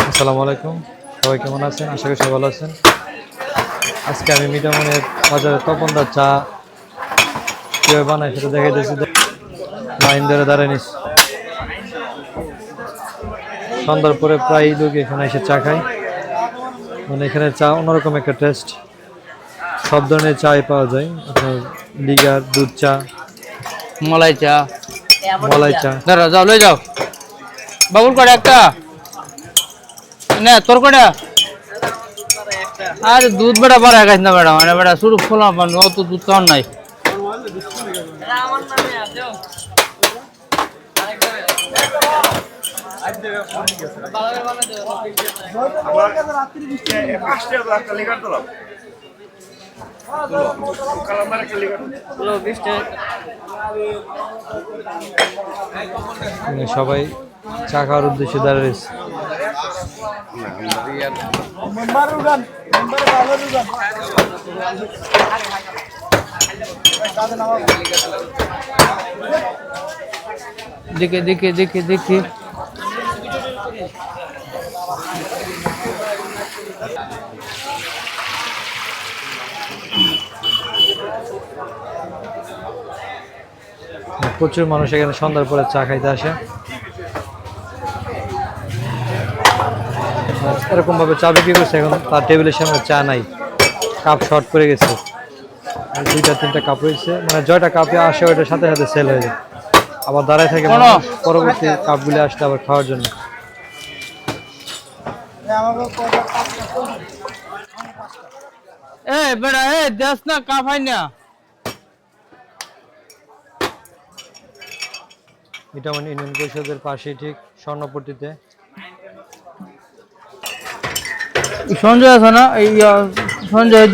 আসসালামু আলাইকুম, সবাই কেমন আছেন? আশা করি সবাই ভালো আছেন। আজকে আমি মিঠামনের বাজারে তপনদার চা কীভাবে বানায় সেটা দেখাইতেছি। লাইন ধরে দাঁড়ায় নিস। সন্ধ্যার পরে প্রায় লোক এখানে এসে চা খায়। মানে এখানে চা অন্যরকম একটা টেস্ট। সব ধরনের চাই পাওয়া যায়, আপনার লিগার, দুধ চা, মলাই চা, মলাই চা। দাঁড়া যাও লই যাও বাবুল কটা একটা না তোর কটা। আরে দুধ বেড়া বাড়া গাছ না বেড়া, মানে বেড়া শুরু খোলাম অত দুধ খাওয়ার নাই। সবাই চা খাওয়ার উদ্দেশ্যে দাঁড়িয়ে রয়েছে। দেখে দেখে দেখে দেখে প্রচুর মানুষ এখানে সন্ধ্যার পরে চা খাইতে আসে। এরকম ভাবে চা বিক্রি করছে, এখন তার টেবিলের সামনে চা নাই, কাপ শর্ট করে গেছে। দুইটা তিনটা কাপ রয়েছে, মানে জয়টা কাপে আসে ওইটার সাথে সাথে সেল হয়ে যায়। আবার দাঁড়ায় থাকে পরবর্তী কাপগুলি আসলে আবার খাওয়ার জন্য। এ বেড়া এ দেশ না কাপ হয় না। এটা মানে ইউনিয়ন পরিষদের পাশে, ঠিক স্বর্ণপট্টিতে। সঞ্জয় আছে না, এই সঞ্জয়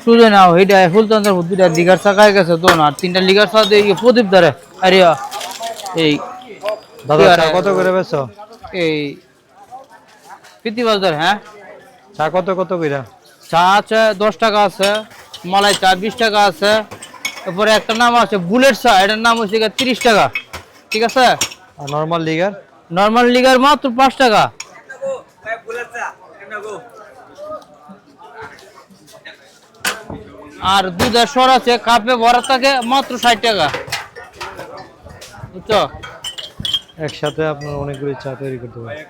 সুজয় না ওইটা ফুলতন্ত্র দুইটা লিগার চাকায় গেছে তো না, তিনটা লিগার সাথে প্রদীপ ধরে। আরে এই দাদা চা কত করে বেচো? এই প্রীতিবাস ধরে। হ্যাঁ চা কত কত কইরা? চা আছে 10 টাকা আছে, মালাই চা 20 টাকা আছে, তারপরে একটা নাম আছে বুলেট চা, এটার নাম হচ্ছে 30 টাকা। ঠিক আছে। আর নরমাল লিগার? নরমাল লিগার মাত্র 5 টাকা। আর দুধের সর আছে কাপে ভরা থাকে মাত্র 60 টাকা, বুঝছো? একসাথে আপনার অনেকগুলি চা তৈরি করতে পারেন।